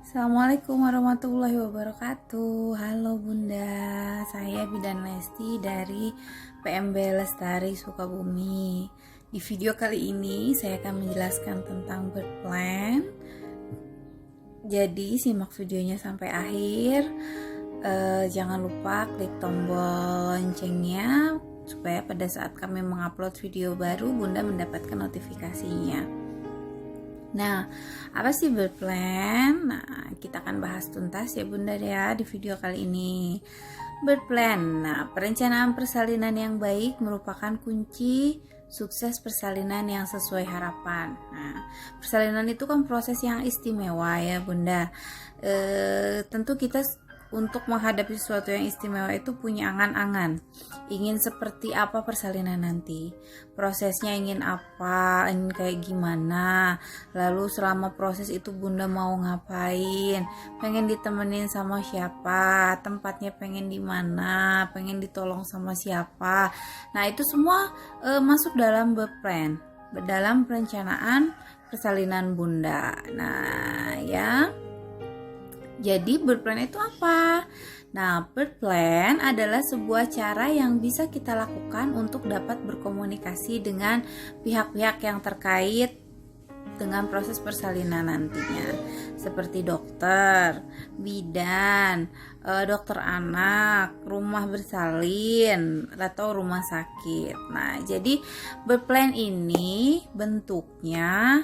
Assalamualaikum warahmatullahi wabarakatuh. Halo Bunda, saya Bidan Lesti dari PMB Lestari Sukabumi. Di video kali ini saya akan menjelaskan tentang bird plan. Jadi simak videonya sampai akhir. Jangan lupa klik tombol loncengnya supaya pada saat kami mengupload video baru Bunda mendapatkan notifikasinya. Nah, apa sih bird plan? Nah, kita akan bahas tuntas ya Bunda ya di video kali ini. Bird plan. Nah, perencanaan persalinan yang baik merupakan kunci sukses persalinan yang sesuai harapan. Nah, persalinan itu kan proses yang istimewa ya Bunda. Tentu kita untuk menghadapi sesuatu yang istimewa itu punya angan-angan. Ingin seperti apa persalinan nanti, prosesnya ingin apa, ingin kayak gimana, lalu selama proses itu Bunda mau ngapain, pengen ditemenin sama siapa, tempatnya pengen di mana, pengen ditolong sama siapa. Nah itu semua masuk dalam plan, dalam perencanaan persalinan Bunda. Nah ya, jadi bird plan itu apa? Nah, bird plan adalah sebuah cara yang bisa kita lakukan untuk dapat berkomunikasi dengan pihak-pihak yang terkait dengan proses persalinan nantinya, seperti dokter, bidan, dokter anak, rumah bersalin, atau rumah sakit. Nah, jadi bird plan ini bentuknya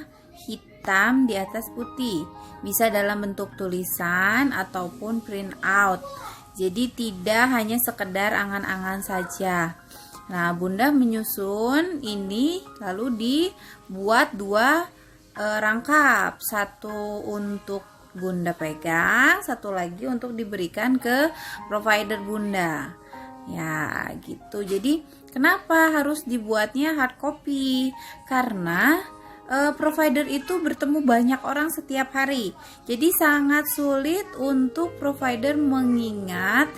hitam di atas putih, bisa dalam bentuk tulisan ataupun print out. Jadi tidak hanya sekedar angan-angan saja. Nah, Bunda menyusun ini lalu dibuat dua rangkap, satu untuk Bunda pegang, satu lagi untuk diberikan ke provider Bunda. Ya, gitu. Jadi, kenapa harus dibuatnya hard copy? Karena provider itu bertemu banyak orang setiap hari, jadi sangat sulit untuk provider mengingat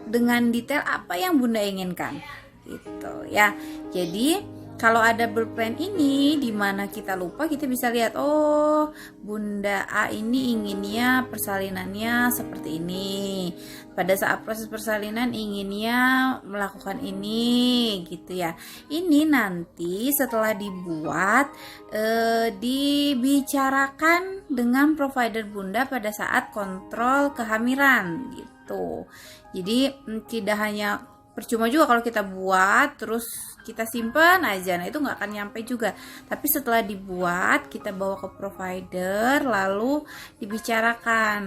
dengan detail apa yang Bunda inginkan, gitu ya. Jadi kalau ada bird plan ini, di mana kita lupa, kita bisa lihat, oh Bunda A ini inginnya persalinannya seperti ini. Pada saat proses persalinan inginnya melakukan ini, gitu ya. Ini nanti setelah dibuat, dibicarakan dengan provider Bunda pada saat kontrol kehamilan, gitu. Jadi tidak hanya percuma juga kalau kita buat terus kita simpan aja, nah itu nggak akan nyampe juga. Tapi setelah dibuat kita bawa ke provider lalu dibicarakan,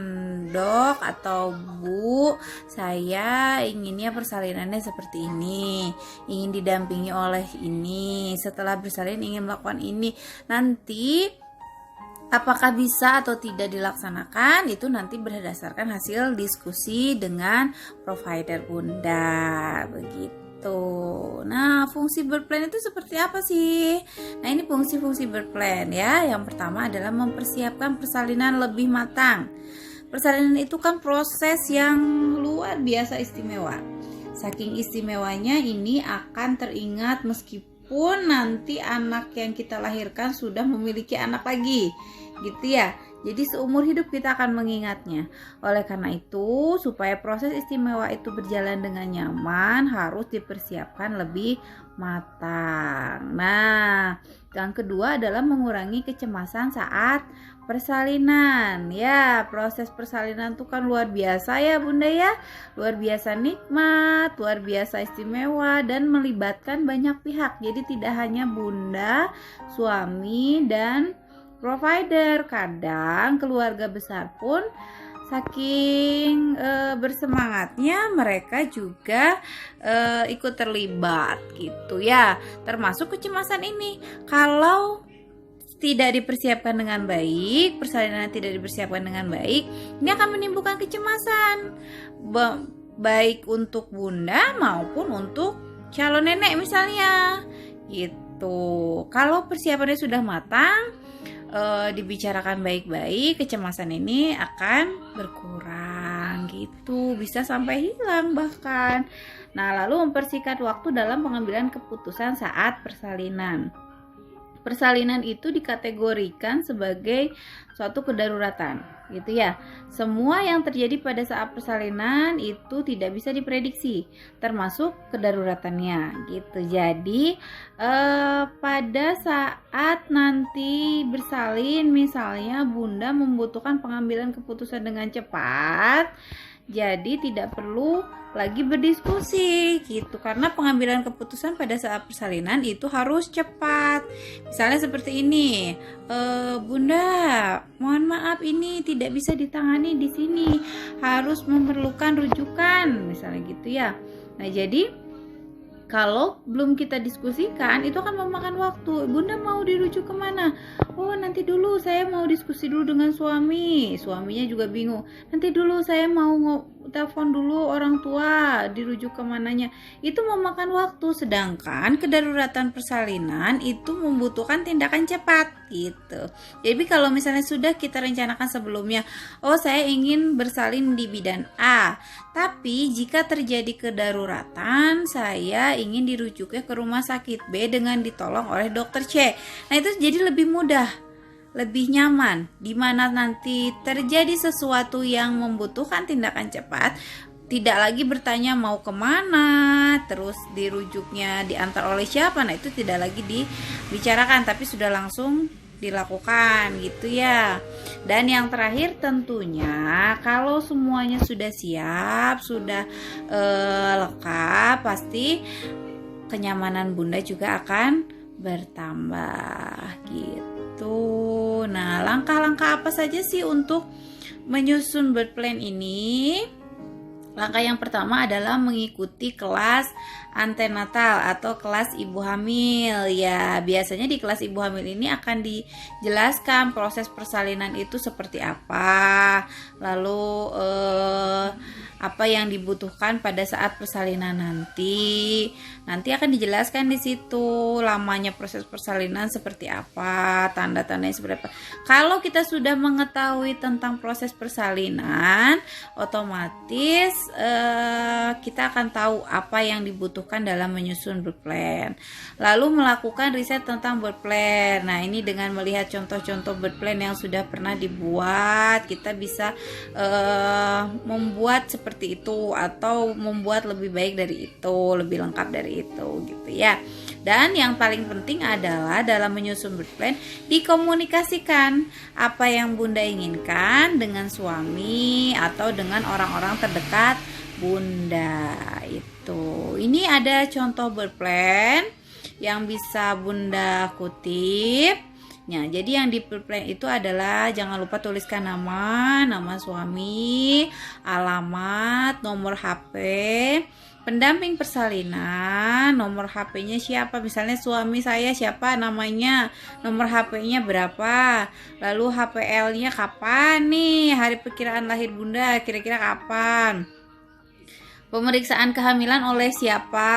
dok atau bu, saya inginnya persalinannya seperti ini, ingin didampingi oleh ini, setelah bersalin ingin melakukan ini. Nanti apakah bisa atau tidak dilaksanakan itu nanti berdasarkan hasil diskusi dengan provider Bunda, begitu. Nah, fungsi bird plan itu seperti apa sih? Nah, ini fungsi-fungsi bird plan ya. Yang pertama adalah mempersiapkan persalinan lebih matang. Persalinan itu kan proses yang luar biasa istimewa. Saking istimewanya ini akan teringat meskipun nanti anak yang kita lahirkan sudah memiliki anak lagi, gitu ya. Jadi seumur hidup kita akan mengingatnya. Oleh karena itu, supaya proses istimewa itu berjalan dengan nyaman, harus dipersiapkan lebih matang. Nah, yang kedua adalah mengurangi kecemasan saat persalinan. Ya, proses persalinan itu kan luar biasa ya Bunda ya. Luar biasa nikmat, luar biasa istimewa, dan melibatkan banyak pihak. Jadi tidak hanya Bunda, suami, dan provider. Kadang keluarga besar pun saking bersemangatnya mereka juga ikut terlibat, gitu ya. Termasuk kecemasan ini. Kalau tidak dipersiapkan dengan baik, persalinan tidak dipersiapkan dengan baik, ini akan menimbulkan kecemasan baik untuk Bunda maupun untuk calon nenek misalnya, gitu. Kalau persiapannya sudah matang, dibicarakan baik-baik, kecemasan ini akan berkurang, gitu, bisa sampai hilang bahkan. Nah, lalu mempersingkat waktu dalam pengambilan keputusan saat persalinan. persalinan itu dikategorikan sebagai suatu kedaruratan, gitu ya. Semua yang terjadi pada saat persalinan itu tidak bisa diprediksi, termasuk kedaruratannya, gitu. Jadi pada saat nanti bersalin, misalnya Bunda membutuhkan pengambilan keputusan dengan cepat, jadi tidak perlu lagi berdiskusi gitu, karena pengambilan keputusan pada saat persalinan itu harus cepat. Misalnya seperti ini, Bunda, mohon maaf ini tidak bisa ditangani di sini, harus memerlukan rujukan, misalnya gitu ya. Nah, jadi kalau belum kita diskusikan itu akan memakan waktu. Bunda mau dirujuk kemana? Oh, nanti dulu saya mau diskusi dulu dengan suami. Suaminya juga bingung. Nanti dulu saya mau telepon dulu orang tua, dirujuk kemananya. Itu memakan waktu. Sedangkan kedaruratan persalinan itu membutuhkan tindakan cepat gitu. Jadi kalau misalnya sudah kita rencanakan sebelumnya, oh saya ingin bersalin di bidan A, tapi jika terjadi kedaruratan saya ingin dirujuknya ke rumah sakit B dengan ditolong oleh dokter C. Nah, itu jadi lebih mudah, lebih nyaman, dimana nanti terjadi sesuatu yang membutuhkan tindakan cepat, tidak lagi bertanya mau kemana, terus dirujuknya diantar oleh siapa. Nah, itu tidak lagi dibicarakan, tapi sudah langsung dilakukan gitu ya. Dan yang terakhir tentunya kalau semuanya sudah siap, sudah lengkap, pasti kenyamanan Bunda juga akan bertambah gitu. Nah, langkah-langkah apa saja sih untuk menyusun birth plan ini? Langkah yang pertama adalah mengikuti kelas antenatal atau kelas ibu hamil. Ya, biasanya di kelas ibu hamil ini akan dijelaskan proses persalinan itu seperti apa, lalu apa yang dibutuhkan pada saat persalinan nanti akan dijelaskan di situ, lamanya proses persalinan seperti apa, tanda-tandanya seperti apa. Kalau kita sudah mengetahui tentang proses persalinan, otomatis kita akan tahu apa yang dibutuhkan dalam menyusun birth plan. Lalu melakukan riset tentang birth plan. Nah, ini dengan melihat contoh-contoh birth plan yang sudah pernah dibuat, kita bisa membuat seperti itu atau membuat lebih baik dari itu, lebih lengkap dari itu gitu ya. Dan yang paling penting adalah dalam menyusun birth plan, dikomunikasikan apa yang Bunda inginkan dengan suami atau dengan orang-orang terdekat Bunda itu. Ini ada contoh birth plan yang bisa Bunda kutip. Nah, jadi yang di birth plan itu adalah jangan lupa tuliskan nama suami, alamat, nomor HP, pendamping persalinan, nomor HP-nya siapa, misalnya suami saya siapa namanya, nomor HP-nya berapa, lalu HPL-nya kapan nih, hari perkiraan lahir Bunda kira-kira kapan, pemeriksaan kehamilan oleh siapa,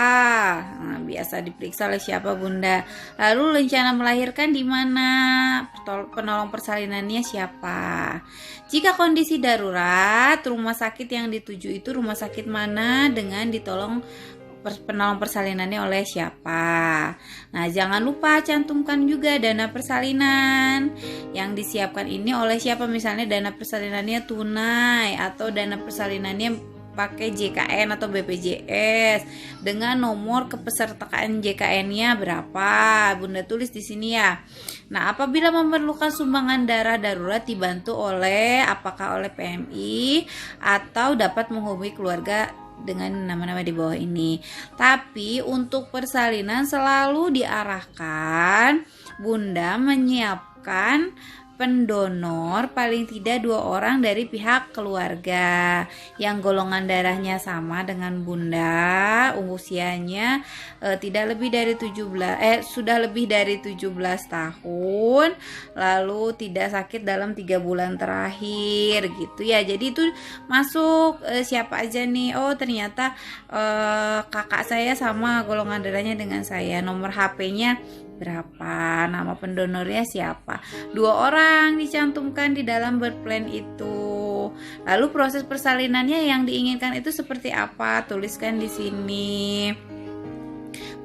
nah, biasa diperiksa oleh siapa Bunda, lalu rencana melahirkan di mana, penolong persalinannya siapa, jika kondisi darurat rumah sakit yang dituju itu rumah sakit mana dengan ditolong penolong persalinannya oleh siapa. Nah, jangan lupa cantumkan juga dana persalinan yang disiapkan ini oleh siapa, misalnya dana persalinannya tunai atau dana persalinannya pakai JKN atau BPJS dengan nomor kepesertaan JKN-nya berapa, Bunda tulis di sini ya. Nah, apabila memerlukan sumbangan darah darurat dibantu apakah oleh PMI atau dapat menghubungi keluarga dengan nama-nama di bawah ini. Tapi untuk persalinan selalu diarahkan Bunda menyiapkan pendonor paling tidak 2 orang dari pihak keluarga yang golongan darahnya sama dengan Bunda, usianya tidak lebih dari sudah lebih dari 17 tahun, lalu tidak sakit dalam 3 bulan terakhir gitu ya. Jadi itu masuk siapa aja nih, oh ternyata kakak saya sama golongan darahnya dengan saya, nomor HP-nya berapa, nama pendonornya siapa, 2 orang dicantumkan di dalam birth plan itu. Lalu proses persalinannya yang diinginkan itu seperti apa, tuliskan di sini.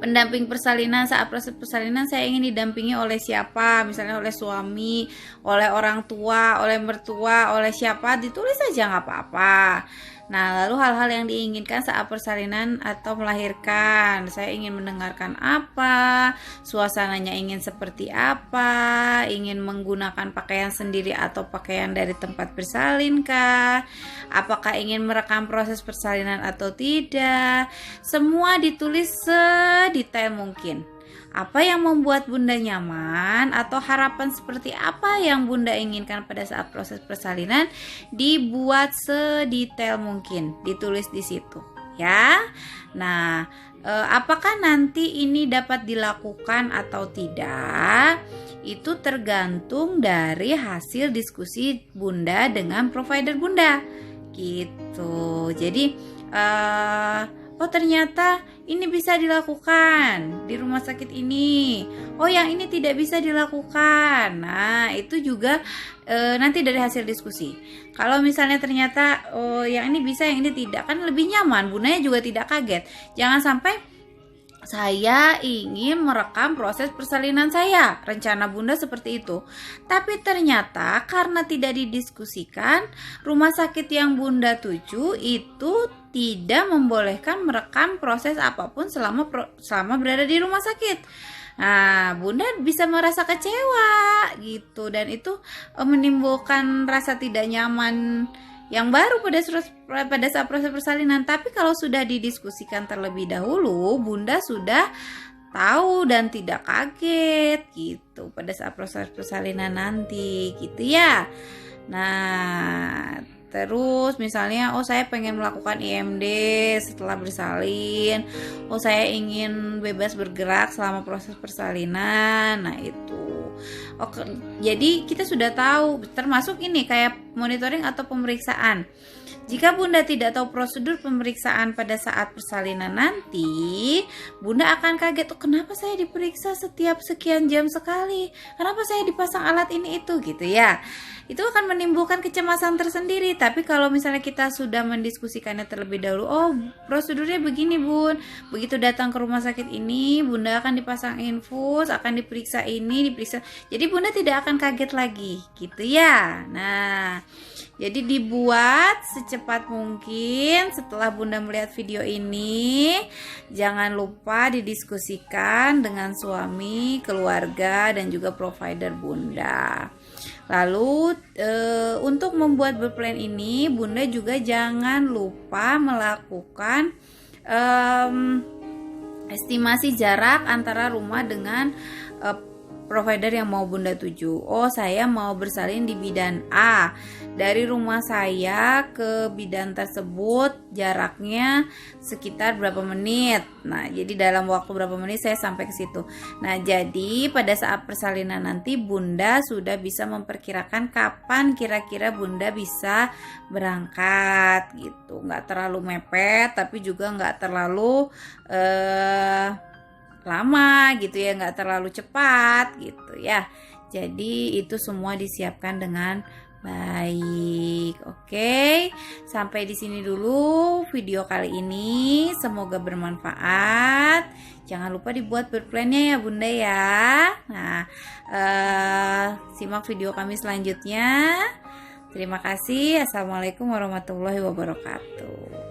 pendamping persalinan. Saat proses persalinan saya ingin didampingi oleh siapa, misalnya oleh suami, oleh orang tua, oleh mertua, oleh siapa, ditulis saja nggak apa-apa. Nah, lalu hal-hal yang diinginkan saat persalinan atau melahirkan. Saya ingin mendengarkan apa, suasananya ingin seperti apa, ingin menggunakan pakaian sendiri atau pakaian dari tempat bersalin kah, apakah ingin merekam proses persalinan atau tidak. Semua ditulis sedetail mungkin. Apa yang membuat Bunda nyaman atau harapan seperti apa yang Bunda inginkan pada saat proses persalinan dibuat sedetail mungkin, ditulis di situ ya. Nah, apakah nanti ini dapat dilakukan atau tidak? Itu tergantung dari hasil diskusi Bunda dengan provider Bunda gitu. Jadi oh ternyata ini bisa dilakukan di rumah sakit ini. Oh yang ini tidak bisa dilakukan. Nah itu juga nanti dari hasil diskusi. Kalau misalnya ternyata oh yang ini bisa, yang ini tidak, kan lebih nyaman. Bundanya juga tidak kaget. Jangan sampai saya ingin merekam proses persalinan saya, rencana Bunda seperti itu. Tapi ternyata karena tidak didiskusikan, rumah sakit yang Bunda tuju itu tidak membolehkan merekam proses apapun selama berada di rumah sakit. Nah, Bunda bisa merasa kecewa gitu, dan itu menimbulkan rasa tidak nyaman yang baru pada saat proses persalinan. Tapi kalau sudah didiskusikan terlebih dahulu, Bunda sudah tahu dan tidak kaget gitu pada saat proses persalinan nanti gitu ya. Nah, terus misalnya saya pengen melakukan IMD setelah bersalin, saya ingin bebas bergerak selama proses persalinan. Nah itu jadi kita sudah tahu, termasuk ini kayak monitoring atau pemeriksaan. Jika Bunda tidak tahu prosedur pemeriksaan pada saat persalinan nanti, Bunda akan kaget, kenapa saya diperiksa setiap sekian jam sekali? Kenapa saya dipasang alat ini itu gitu ya. Itu akan menimbulkan kecemasan tersendiri. Tapi kalau misalnya kita sudah mendiskusikannya terlebih dahulu, prosedurnya begini Bun, begitu datang ke rumah sakit ini, Bunda akan dipasang infus, akan diperiksa ini, diperiksa. Jadi Bunda tidak akan kaget lagi gitu ya. Nah, jadi dibuat secepat mungkin setelah Bunda melihat video ini. Jangan lupa didiskusikan dengan suami, keluarga, dan juga provider Bunda. Lalu untuk membuat birth ini, Bunda juga jangan lupa melakukan estimasi jarak antara rumah dengan provider yang mau Bunda tuju. Saya mau bersalin di bidan A. Dari rumah saya ke bidan tersebut jaraknya sekitar berapa menit. Nah, jadi dalam waktu berapa menit saya sampai ke situ. Nah, jadi pada saat persalinan nanti Bunda sudah bisa memperkirakan kapan kira-kira Bunda bisa berangkat gitu. Nggak terlalu mepet, tapi juga nggak terlalu lama gitu ya, nggak terlalu cepat gitu ya. Jadi itu semua disiapkan dengan baik. Oke, sampai di sini dulu video kali ini. Semoga bermanfaat. Jangan lupa dibuat birth-nya ya Bunda ya. Nah, simak video kami selanjutnya. Terima kasih. Assalamualaikum warahmatullahi wabarakatuh.